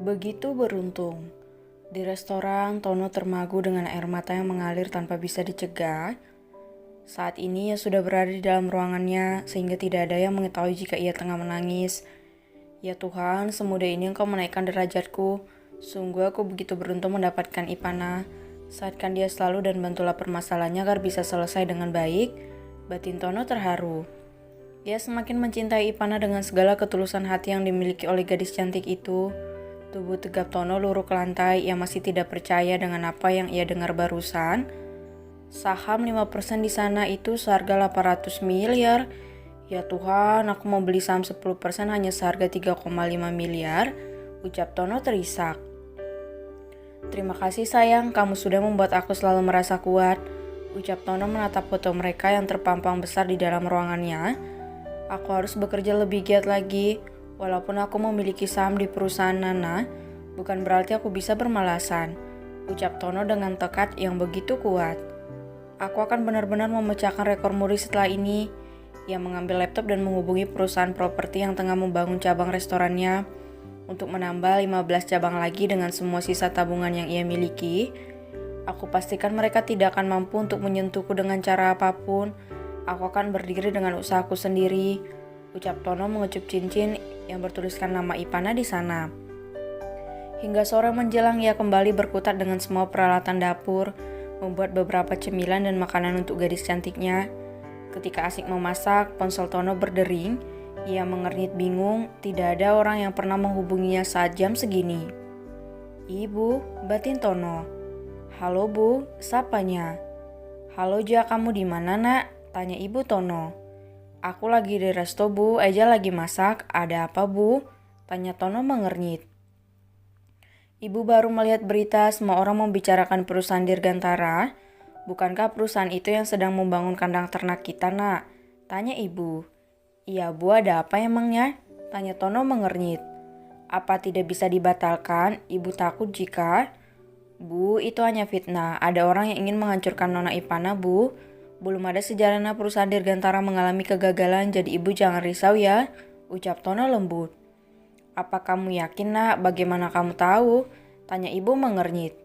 Begitu beruntung. Di restoran, Tono termagu dengan air mata yang mengalir tanpa bisa dicegah. Saat ini ia sudah berada di dalam ruangannya, sehingga tidak ada yang mengetahui jika ia tengah menangis. Ya Tuhan, semudah ini Engkau menaikkan derajatku. Sungguh aku begitu beruntung mendapatkan Ipana. Saatkan dia selalu dan bantulah permasalahannya agar bisa selesai dengan baik. Batin Tono terharu. Ia semakin mencintai Ipana dengan segala ketulusan hati yang dimiliki oleh gadis cantik itu. Tubuh tegap Tono luruh ke lantai. Ia masih tidak percaya dengan apa yang ia dengar barusan. Saham 5% di sana itu seharga 800 miliar. Ya Tuhan, aku mau beli saham 10% hanya seharga 3,5 miliar. Ucap Tono terisak. Terima kasih sayang, kamu sudah membuat aku selalu merasa kuat. Ucap Tono menatap foto mereka yang terpampang besar di dalam ruangannya. Aku harus bekerja lebih giat lagi. Walaupun aku memiliki saham di perusahaan Nana, bukan berarti aku bisa bermalasan. Ucap Tono dengan tekad yang begitu kuat. Aku akan benar-benar memecahkan rekor muri setelah ini. Ia mengambil laptop dan menghubungi perusahaan properti yang tengah membangun cabang restorannya untuk menambah 15 cabang lagi dengan semua sisa tabungan yang ia miliki. Aku pastikan mereka tidak akan mampu untuk menyentuhku dengan cara apapun. Aku akan berdiri dengan usahaku sendiri. Ucap Tono mengecup cincin yang bertuliskan nama Ipana di sana. Hingga sore menjelang ia kembali berkutat dengan semua peralatan dapur, membuat beberapa cemilan dan makanan untuk gadis cantiknya. Ketika asik memasak, ponsel Tono berdering. Ia mengernyit bingung, tidak ada orang yang pernah menghubunginya saat jam segini. Ibu, batin Tono. Halo Bu, sapanya. Halo Ja, kamu di mana nak? Tanya ibu Tono. Aku lagi di resto Bu, Eja lagi masak. Ada apa Bu? Tanya Tono mengernyit. Ibu baru melihat berita semua orang membicarakan perusahaan Dirgantara. Bukankah perusahaan itu yang sedang membangun kandang ternak kita nak? Tanya ibu. Iya Bu, ada apa emangnya? Tanya Tono mengernyit. Apa tidak bisa dibatalkan? Ibu takut jika... Bu, itu hanya fitnah. Ada orang yang ingin menghancurkan Nona Ipana Bu. Belum ada sejarahnya perusahaan Dirgantara mengalami kegagalan, jadi ibu jangan risau ya. Ucap Tono lembut. Apa kamu yakin nak? Bagaimana kamu tahu? Tanya ibu mengernyit.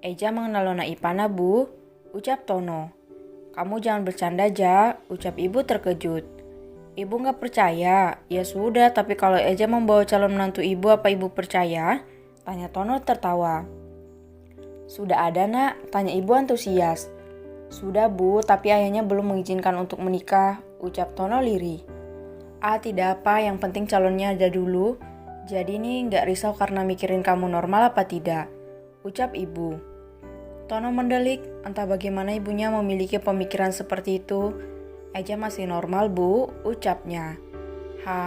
Eja mengenal Nona Ipana Bu. Ucap Tono. Kamu jangan bercanda Ja. Ucap ibu terkejut. Ibu gak percaya? Ya sudah, tapi kalau Eja membawa calon menantu ibu, apa ibu percaya? Tanya Tono tertawa. Sudah ada nak? Tanya ibu antusias. Sudah Bu, tapi ayahnya belum mengizinkan untuk menikah. Ucap Tono lirih. Tidak apa, yang penting calonnya ada dulu. Jadi nih gak risau karena mikirin kamu normal apa tidak. Ucap ibu. Tono mendelik, entah bagaimana ibunya memiliki pemikiran seperti itu. Eja masih normal Bu, ucapnya.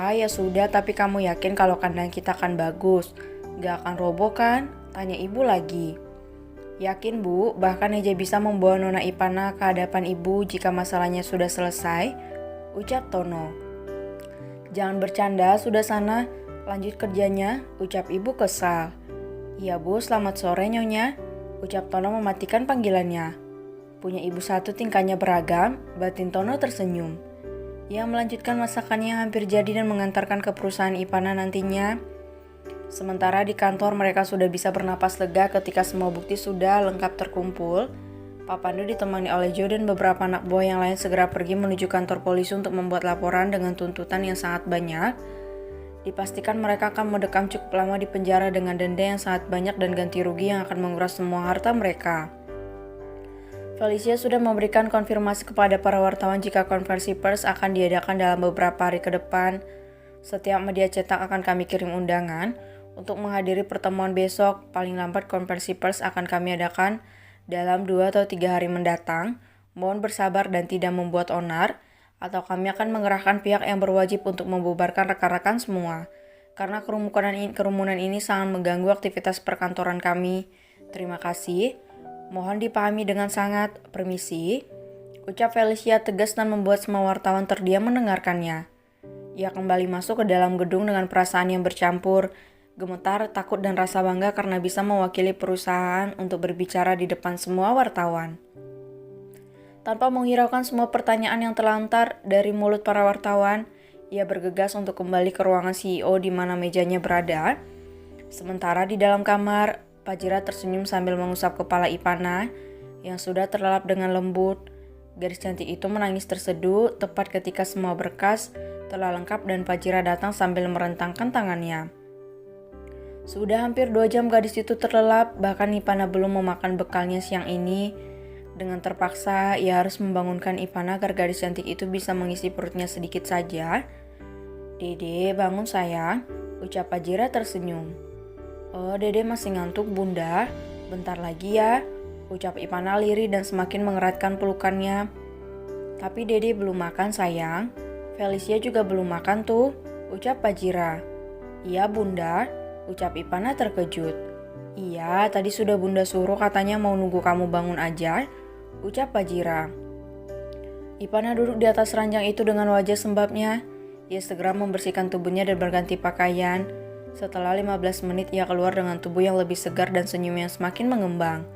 Ya sudah, tapi kamu yakin kalau kandang kita akan bagus? Gak akan roboh kan? Tanya ibu lagi. Yakin Bu, bahkan Eja bisa membawa Nona Ipana ke hadapan ibu jika masalahnya sudah selesai. Ucap Tono. Jangan bercanda, sudah sana, lanjut kerjanya. Ucap ibu kesal. Iya Bu, selamat sore Nyonya. Ucap Tono mematikan panggilannya. Punya ibu satu tingkahnya beragam, batin Tono tersenyum. Ia melanjutkan masakannya yang hampir jadi dan mengantarkan ke perusahaan Ipana nantinya. Sementara di kantor mereka sudah bisa bernapas lega ketika semua bukti sudah lengkap terkumpul. Pak Pandu ditemani oleh Joe dan beberapa anak buah yang lain segera pergi menuju kantor polisi untuk membuat laporan dengan tuntutan yang sangat banyak. Dipastikan mereka akan mendekam cukup lama di penjara dengan denda yang sangat banyak dan ganti rugi yang akan menguras semua harta mereka. Felicia sudah memberikan konfirmasi kepada para wartawan jika konversi pers akan diadakan dalam beberapa hari ke depan. Setiap media cetak akan kami kirim undangan. Untuk menghadiri pertemuan besok, paling lambat konversi pers akan kami adakan dalam 2 atau 3 hari mendatang. Mohon bersabar dan tidak membuat onar, atau kami akan mengerahkan pihak yang berwajib untuk membubarkan rekan-rekan semua. Karena kerumunan ini sangat mengganggu aktivitas perkantoran kami. Terima kasih. Mohon dipahami dengan sangat. Permisi. Ucap Felicia tegas dan membuat semua wartawan terdiam mendengarkannya. Ia kembali masuk ke dalam gedung dengan perasaan yang bercampur. Gemetar, takut, dan rasa bangga karena bisa mewakili perusahaan untuk berbicara di depan semua wartawan. Tanpa menghiraukan semua pertanyaan yang terlontar dari mulut para wartawan, ia bergegas untuk kembali ke ruangan CEO di mana mejanya berada. Sementara di dalam kamar, Fajira tersenyum sambil mengusap kepala Ivana yang sudah terlelap dengan lembut. Gadis cantik itu menangis terseduh tepat ketika semua berkas telah lengkap dan Fajira datang sambil merentangkan tangannya. Sudah hampir 2 jam gadis itu terlelap, bahkan Ivana belum memakan bekalnya siang ini. Dengan terpaksa, ia harus membangunkan Ivana agar gadis cantik itu bisa mengisi perutnya sedikit saja. "Dede, bangun sayang," ucap Fajira tersenyum. "Oh, Dede masih ngantuk bunda, bentar lagi ya," ucap Ivana lirih dan semakin mengeratkan pelukannya. "Tapi Dede belum makan sayang, Felicia juga belum makan tuh," ucap Fajira. "Iya bunda," ucap Ivana terkejut. "Iya, tadi sudah bunda suruh katanya mau nunggu kamu bangun aja," ucap Fajira. Ivana duduk di atas ranjang itu dengan wajah sembabnya. Ia segera membersihkan tubuhnya dan berganti pakaian. Setelah 15 menit ia keluar dengan tubuh yang lebih segar dan senyum yang semakin mengembang.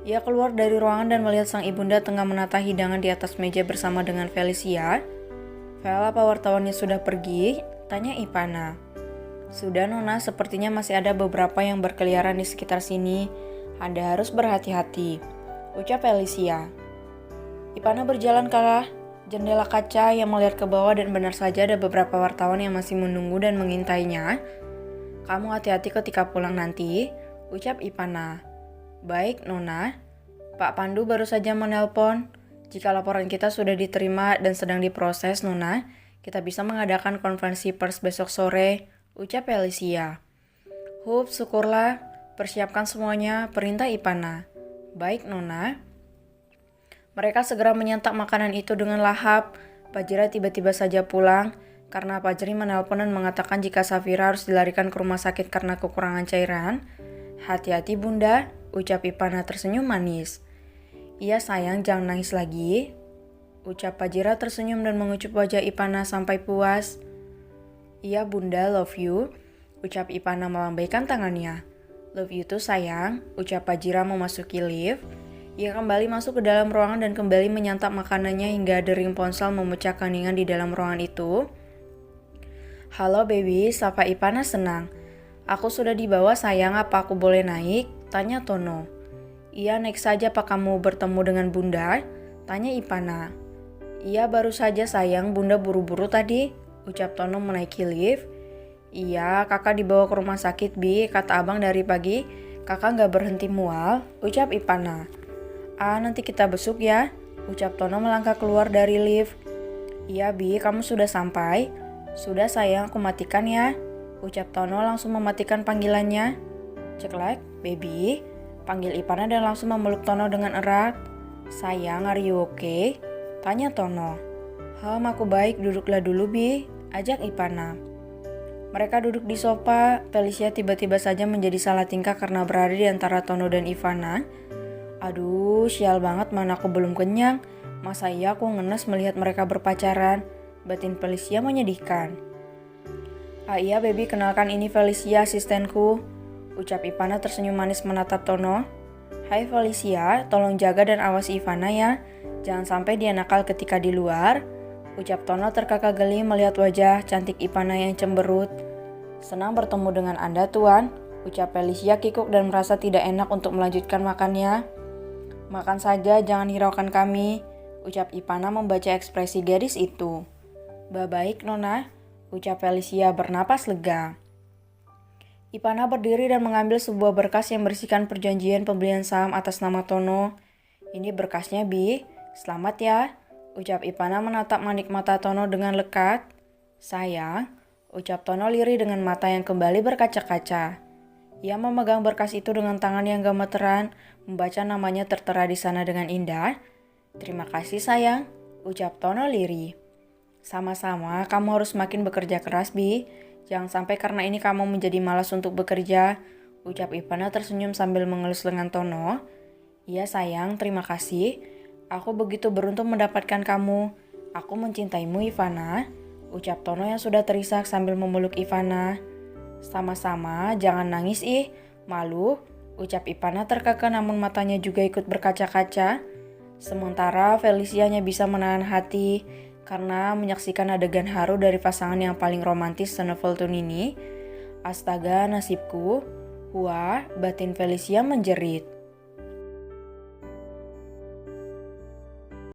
Ia keluar dari ruangan dan melihat sang ibunda tengah menata hidangan di atas meja bersama dengan Felicia. "Vel, apa wartawannya sudah pergi?" tanya Ivana. "Sudah Nona, sepertinya masih ada beberapa yang berkeliaran di sekitar sini. Anda harus berhati-hati," ucap Felicia. Ivana berjalan ke arah jendela kaca yang melihat ke bawah dan benar saja ada beberapa wartawan yang masih menunggu dan mengintainya. "Kamu hati-hati ketika pulang nanti," ucap Ivana. "Baik Nona." "Pak Pandu baru saja menelpon. Jika laporan kita sudah diterima dan sedang diproses Nona, kita bisa mengadakan konferensi pers besok sore," ucap Felicia. "Hup, syukurlah. Persiapkan semuanya," perintah Ivana. "Baik Nona." Mereka segera menyantap makanan itu dengan lahap. Fajira tiba-tiba saja pulang karena Fajri menelpon dan mengatakan jika Safira harus dilarikan ke rumah sakit karena kekurangan cairan. "Hati-hati bunda," ucap Ivana tersenyum manis. "Iya sayang, jangan nangis lagi," ucap Fajira tersenyum dan mengucup wajah Ivana sampai puas. "Iya bunda, love you," ucap Ivana melambaikan tangannya. "Love you too sayang," ucap Fajira memasuki lift. Ia kembali masuk ke dalam ruangan dan kembali menyantap makanannya hingga dering ponsel memecah keheningan di dalam ruangan itu. "Halo baby," sapa Ivana senang. "Aku sudah di bawah sayang, apa aku boleh naik?" tanya Tono. "Iya, naik saja pak, kamu bertemu dengan bunda?" tanya Ivana. "Iya, baru saja sayang, bunda buru-buru tadi," ucap Tono menaiki lift. "Iya, kakak dibawa ke rumah sakit Bi, kata abang dari pagi kakak gak berhenti mual," ucap Ivana. Nanti kita besuk ya," ucap Tono melangkah keluar dari lift. "Iya Bi, kamu sudah sampai?" "Sudah sayang, aku matikan ya," ucap Tono langsung mematikan panggilannya. "Ceklek, baby," panggil Ivana dan langsung memeluk Tono dengan erat. "Sayang, are you okay?" tanya Tono. Aku baik, duduklah dulu Bi," ajak Ivana. Mereka duduk di sofa. Felicia tiba-tiba saja menjadi salah tingkah karena berada di antara Tono dan Ivana. "Aduh, sial banget, mana aku belum kenyang. Masa iya aku ngenes melihat mereka berpacaran?" batin Felicia menyedihkan. "Iya baby, kenalkan ini Felicia, asistenku," ucap Ivana tersenyum manis menatap Tono. "Hai Felicia, tolong jaga dan awasi Ivana ya. Jangan sampai dia nakal ketika di luar," ucap Tono terkakak geli melihat wajah cantik Ivana yang cemberut. "Senang bertemu dengan Anda tuan," ucap Felicia kikuk dan merasa tidak enak untuk melanjutkan makannya. "Makan saja, jangan hiraukan kami," ucap Ivana membaca ekspresi gadis itu. Baik Nona," ucap Felicia bernapas lega. Ivana berdiri dan mengambil sebuah berkas yang berisikan perjanjian pembelian saham atas nama Tono. "Ini berkasnya Bi, selamat ya," ucap Ivana menatap manik mata Tono dengan lekat. "Sayang," ucap Tono lirih dengan mata yang kembali berkaca-kaca. Ia memegang berkas itu dengan tangan yang gemeteran, membaca namanya tertera di sana dengan indah. "Terima kasih sayang," ucap Tono lirih. "Sama-sama, kamu harus makin bekerja keras Bi. Jangan sampai karena ini kamu menjadi malas untuk bekerja," ucap Ivana tersenyum sambil mengelus lengan Tono. "Iya sayang, terima kasih. Aku begitu beruntung mendapatkan kamu. Aku mencintaimu Ivana," ucap Tono yang sudah terisak sambil memeluk Ivana. "Sama-sama, jangan nangis malu," ucap Ivana terkekeh namun matanya juga ikut berkaca-kaca. Sementara Felicia hanya bisa menahan hati karena menyaksikan adegan haru dari pasangan yang paling romantis senovel ini. Astaga nasibku, wah batin Felicia menjerit.